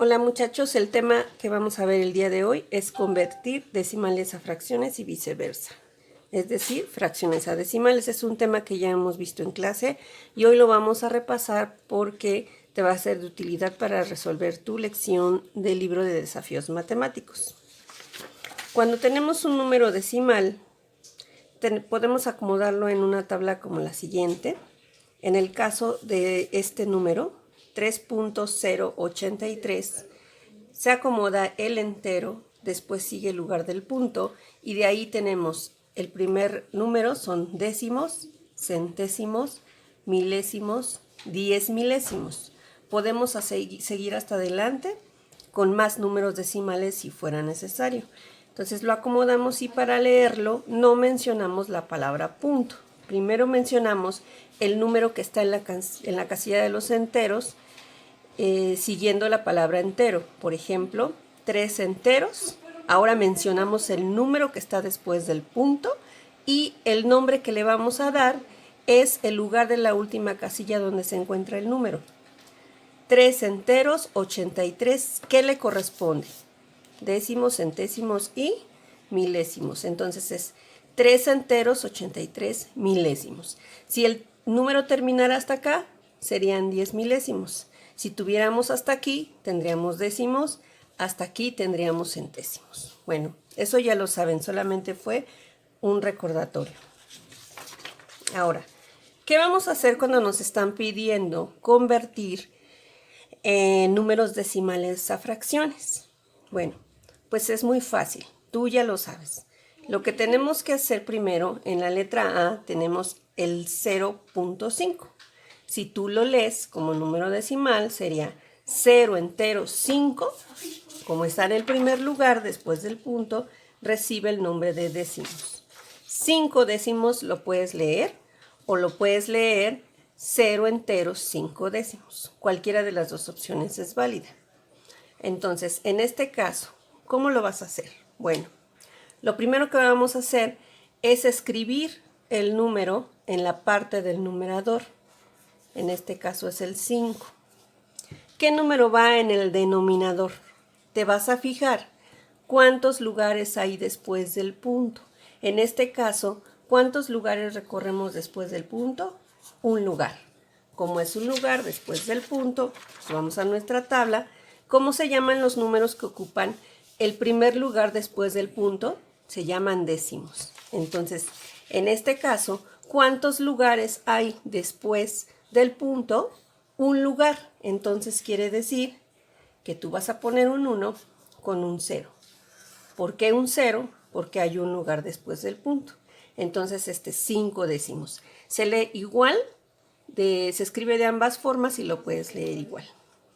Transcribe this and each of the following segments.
Hola muchachos, el tema que vamos a ver el día de hoy es convertir decimales a fracciones y viceversa. Es decir, fracciones a decimales. Es un tema que ya hemos visto en clase y hoy lo vamos a repasar porque te va a ser de utilidad para resolver tu lección del libro de desafíos matemáticos. Cuando tenemos un número decimal, podemos acomodarlo en una tabla como la siguiente. En el caso de este número, 3.083, se acomoda el entero, después sigue el lugar del punto y de ahí tenemos el primer número, son décimos, centésimos, milésimos, 10 milésimos. Podemos seguir hasta adelante con más números decimales si fuera necesario. Entonces lo acomodamos y para leerlo no mencionamos la palabra punto. Primero mencionamos el número que está en la casilla de los enteros, siguiendo la palabra entero. Por ejemplo, 3 enteros. Ahora mencionamos el número que está después del punto y el nombre que le vamos a dar es el lugar de la última casilla donde se encuentra el número. 3 enteros, 83. ¿Qué le corresponde? Décimos, centésimos y milésimos. Entonces es 3 enteros, 83 milésimos. Si el número terminara hasta acá, serían 10 milésimos. Si tuviéramos hasta aquí, tendríamos décimos. Hasta aquí tendríamos centésimos. Bueno, eso ya lo saben, solamente fue un recordatorio. Ahora, ¿qué vamos a hacer cuando nos están pidiendo convertir números decimales a fracciones? Bueno, pues es muy fácil, tú ya lo sabes. Lo que tenemos que hacer primero, en la letra A tenemos el 0.5. Si tú lo lees como número decimal, sería 0 entero 5. Como está en el primer lugar después del punto, recibe el nombre de décimos. 5 décimos lo puedes leer o lo puedes leer 0 entero 5 décimos. Cualquiera de las dos opciones es válida. Entonces, en este caso, ¿cómo lo vas a hacer? Bueno, lo primero que vamos a hacer es escribir el número en la parte del numerador. En este caso es el 5. ¿Qué número va en el denominador? Te vas a fijar cuántos lugares hay después del punto. En este caso, ¿cuántos lugares recorremos después del punto? Un lugar. Como es un lugar después del punto, pues vamos a nuestra tabla. ¿Cómo se llaman los números que ocupan el primer lugar después del punto? Se llaman décimos. Entonces, en este caso, ¿cuántos lugares hay después del punto? Un lugar. Entonces quiere decir que tú vas a poner un 1 con un 0. ¿Por qué un 0? Porque hay un lugar después del punto. Entonces 5 décimos. Se lee igual, se escribe de ambas formas y lo puedes leer igual.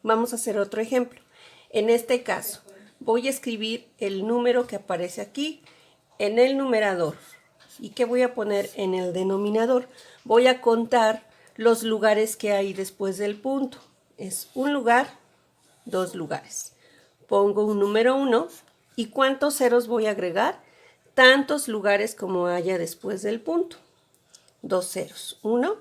Vamos a hacer otro ejemplo. En este caso, voy a escribir el número que aparece aquí en el numerador. ¿Y qué voy a poner en el denominador? Voy a contar los lugares que hay después del punto. Es un lugar, dos lugares. Pongo un número 1 y ¿cuántos ceros voy a agregar? Tantos lugares como haya después del punto. 2 ceros. 1,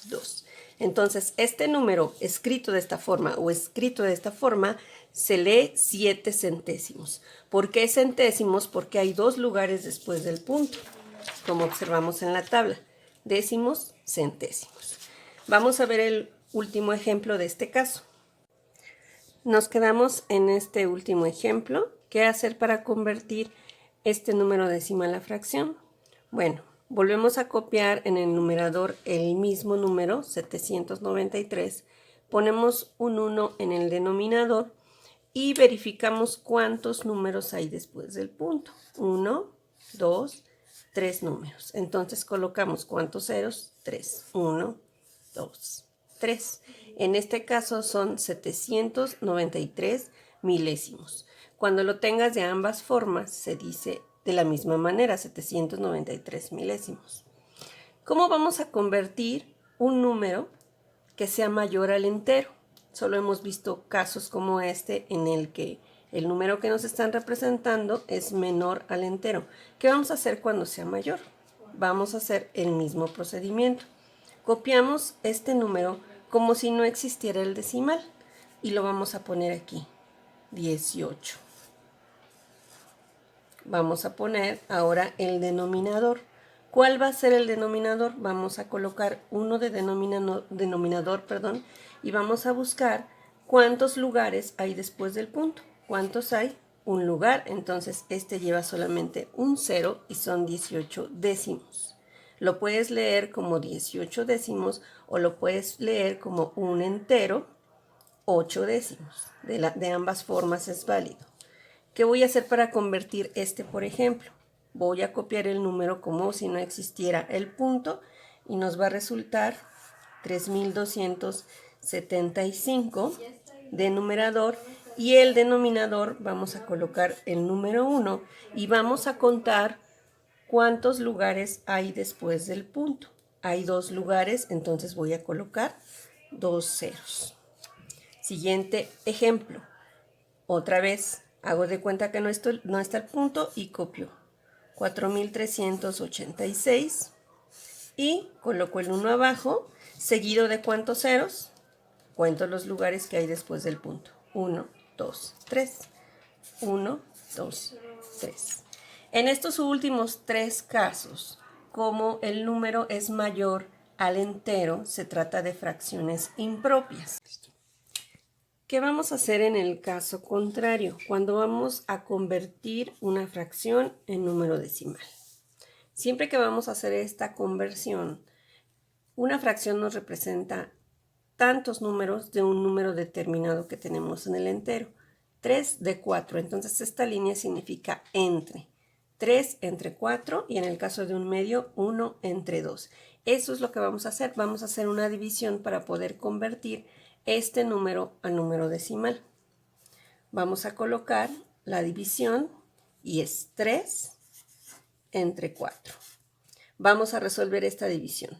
2. Entonces, este número escrito de esta forma o escrito de esta forma se lee 7 centésimos. ¿Por qué centésimos? Porque hay dos lugares después del punto, como observamos en la tabla. Décimos, centésimos. Vamos a ver el último ejemplo de este caso. Nos quedamos en este último ejemplo. ¿Qué hacer para convertir este número decimal a fracción? Bueno, volvemos a copiar en el numerador el mismo número, 793. Ponemos un 1 en el denominador y verificamos cuántos números hay después del punto. 1, 2, 3 números. Entonces colocamos ¿cuántos ceros? 3. 1, 2, 3. En este caso son 793 milésimos. Cuando lo tengas de ambas formas, se dice de la misma manera, 793 milésimos. ¿Cómo vamos a convertir un número que sea mayor al entero? Solo hemos visto casos como este en el que el número que nos están representando es menor al entero. ¿Qué vamos a hacer cuando sea mayor? Vamos a hacer el mismo procedimiento. Copiamos este número como si no existiera el decimal y lo vamos a poner aquí. 18. Vamos a poner ahora el denominador. ¿Cuál va a ser el denominador? Vamos a colocar 1 de denominador, y vamos a buscar cuántos lugares hay después del punto. ¿Cuántos hay? Un lugar, entonces este lleva solamente un 0 y son 18 décimos. Lo puedes leer como 18 décimos o lo puedes leer como un entero, 8 décimos. De ambas formas es válido. ¿Qué voy a hacer para convertir este, por ejemplo? Voy a copiar el número como si no existiera el punto y nos va a resultar 3275 de numerador, y el denominador vamos a colocar el número 1 y vamos a contar cuántos lugares hay después del punto. Hay 2 lugares, entonces voy a colocar 2 ceros. Siguiente ejemplo. Otra vez hago de cuenta que no está el punto y copio 4386 y coloco el 1 abajo, seguido de ¿cuántos ceros? Cuento los lugares que hay después del punto. 1, 2, 3. 1, 2, 3. En estos últimos 3 casos, como el número es mayor al entero, se trata de fracciones impropias. ¿Qué vamos a hacer en el caso contrario? Cuando vamos a convertir una fracción en número decimal. Siempre que vamos a hacer esta conversión, una fracción nos representa tantos números de un número determinado que tenemos en el entero. 3 de 4, entonces esta línea significa entre. 3 entre 4 y en el caso de un medio, 1 entre 2. Eso es lo que vamos a hacer. Vamos a hacer una división para poder convertir este número a número decimal. Vamos a colocar la división y es 3 entre 4. Vamos a resolver esta división.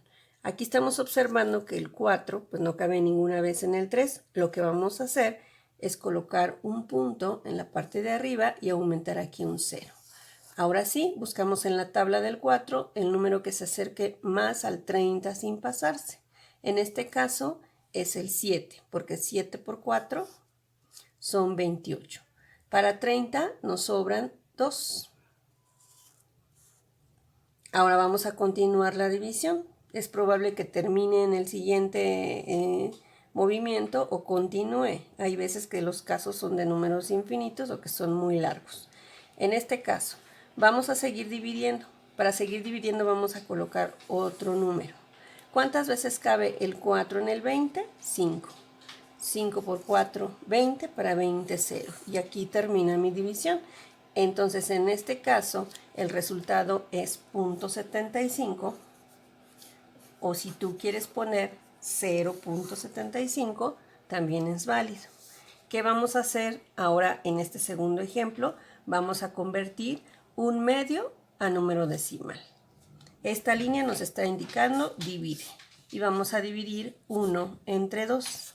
Aquí estamos observando que el 4 pues no cabe ninguna vez en el 3. Lo que vamos a hacer es colocar un punto en la parte de arriba y aumentar aquí un 0. Ahora sí, buscamos en la tabla del 4 el número que se acerque más al 30 sin pasarse. En este caso es el 7, porque 7 por 4 son 28. Para 30 nos sobran 2. Ahora vamos a continuar la división. Es probable que termine en el siguiente movimiento o continúe. Hay veces que los casos son de números infinitos o que son muy largos. En este caso, vamos a seguir dividiendo. Para seguir dividiendo vamos a colocar otro número. ¿Cuántas veces cabe el 4 en el 20? 5. 5 por 4, 20, para 20, 0. Y aquí termina mi división. Entonces, en este caso, el resultado es 0.75. O si tú quieres poner 0.75, también es válido. ¿Qué vamos a hacer ahora en este segundo ejemplo? Vamos a convertir un medio a número decimal. Esta línea nos está indicando divide. Y vamos a dividir 1 entre 2.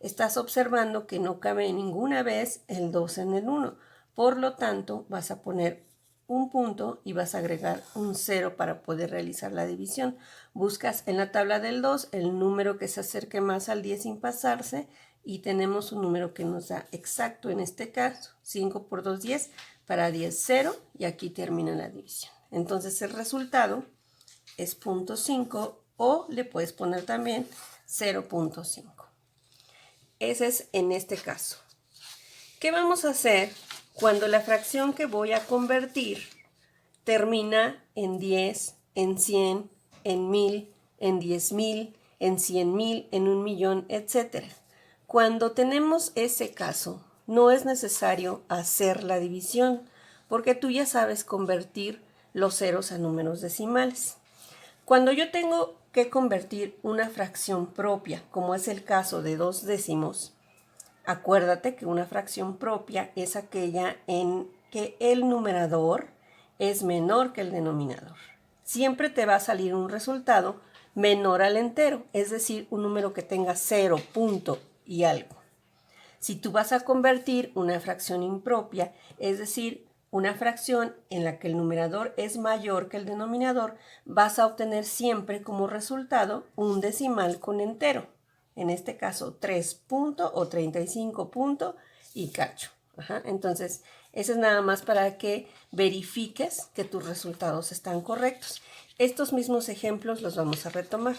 Estás observando que no cabe ninguna vez el 2 en el 1. Por lo tanto, vas a poner un punto y vas a agregar un 0 para poder realizar la división. Buscas en la tabla del 2 el número que se acerque más al 10 sin pasarse y tenemos un número que nos da exacto en este caso. 5 por 2, 10, para 10, 0 y aquí termina la división. Entonces el resultado es 0.5 o le puedes poner también 0.5. Ese es en este caso. ¿Qué vamos a hacer cuando la fracción que voy a convertir termina en 10, en 100, en 1000, en 10,000, en 100,000, en 1,000,000, etc.? Cuando tenemos ese caso, no es necesario hacer la división, porque tú ya sabes convertir los ceros a números decimales. Cuando yo tengo que convertir una fracción propia, como es el caso de 2 décimos, acuérdate que una fracción propia es aquella en que el numerador es menor que el denominador. Siempre te va a salir un resultado menor al entero, es decir, un número que tenga 0, punto y algo. Si tú vas a convertir una fracción impropia, es decir, una fracción en la que el numerador es mayor que el denominador, vas a obtener siempre como resultado un decimal con entero. En este caso 3 punto o 35 punto y cacho. Ajá, entonces, eso es nada más para que verifiques que tus resultados están correctos. Estos mismos ejemplos los vamos a retomar.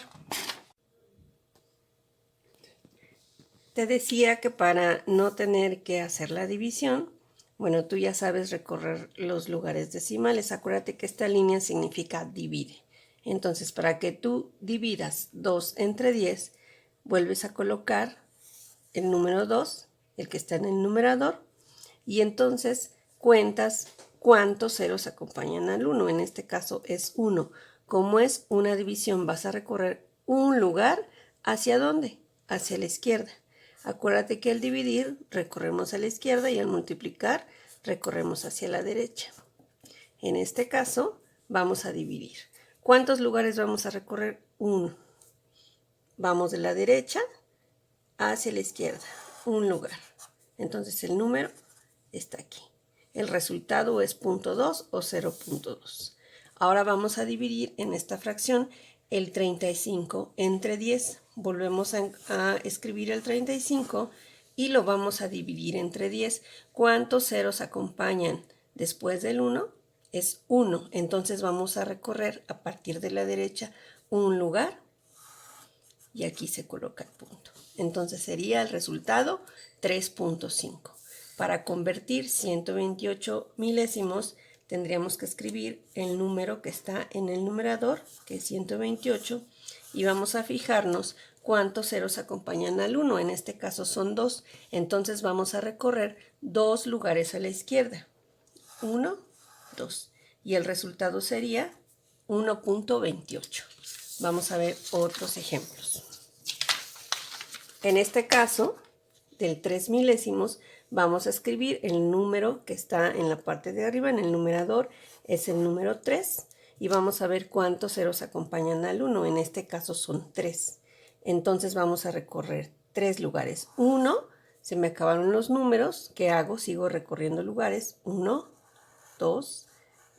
Te decía que para no tener que hacer la división, bueno, tú ya sabes recorrer los lugares decimales. Acuérdate que esta línea significa divide. Entonces, para que tú dividas 2 entre 10, vuelves a colocar el número 2, el que está en el numerador, y entonces cuentas cuántos ceros acompañan al 1. En este caso es 1. Como es una división, vas a recorrer un lugar. ¿Hacia dónde? Hacia la izquierda. Acuérdate que al dividir recorremos a la izquierda y al multiplicar recorremos hacia la derecha. En este caso vamos a dividir. ¿Cuántos lugares vamos a recorrer? 1. Vamos de la derecha hacia la izquierda, un lugar. Entonces el número está aquí. El resultado es 0.2 o 0.2. Ahora vamos a dividir en esta fracción el 35 entre 10. Volvemos a escribir el 35 y lo vamos a dividir entre 10. ¿Cuántos ceros acompañan después del 1? Es 1. Entonces vamos a recorrer a partir de la derecha un lugar y aquí se coloca el punto. Entonces sería el resultado 3.5. Para convertir 128 milésimos tendríamos que escribir el número que está en el numerador, que es 128, y vamos a fijarnos cuántos ceros acompañan al 1. En este caso son 2. Entonces vamos a recorrer 2 lugares a la izquierda. 1, 2. Y el resultado sería 1.28. Vamos a ver otros ejemplos. En este caso, del 3 milésimos, vamos a escribir el número que está en la parte de arriba, en el numerador, es el número 3. Y vamos a ver cuántos ceros acompañan al 1. En este caso son 3. Entonces vamos a recorrer 3 lugares. 1, se me acabaron los números. ¿Qué hago? Sigo recorriendo lugares. 1, 2,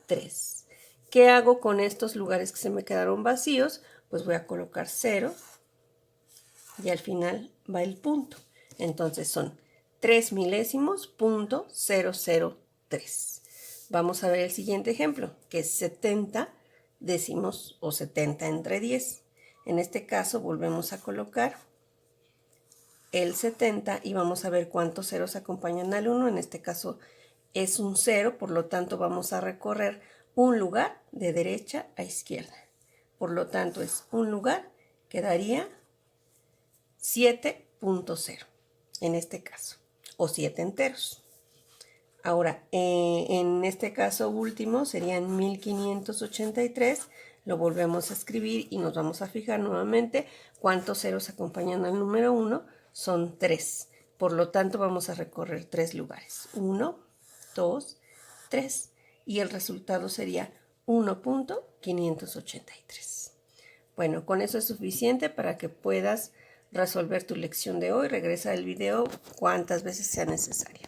3. ¿Qué hago con estos lugares que se me quedaron vacíos? Pues voy a colocar 0 y al final va el punto. Entonces son 3 milésimos, punto 003. Vamos a ver el siguiente ejemplo, que es 70 décimos o 70 entre 10. En este caso volvemos a colocar el 70 y vamos a ver cuántos ceros acompañan al 1. En este caso es un 0, por lo tanto vamos a recorrer un lugar de derecha a izquierda. Por lo tanto es un lugar que daría 7.0 en este caso, o 7 enteros. Ahora, en este caso último serían 1583, lo volvemos a escribir y nos vamos a fijar nuevamente cuántos ceros acompañan al número 1, son 3. Por lo tanto vamos a recorrer 3 lugares, 1, 2, 3, y el resultado sería 1.583. Bueno, con eso es suficiente para que puedas resolver tu lección de hoy. Regresa el video cuantas veces sea necesario.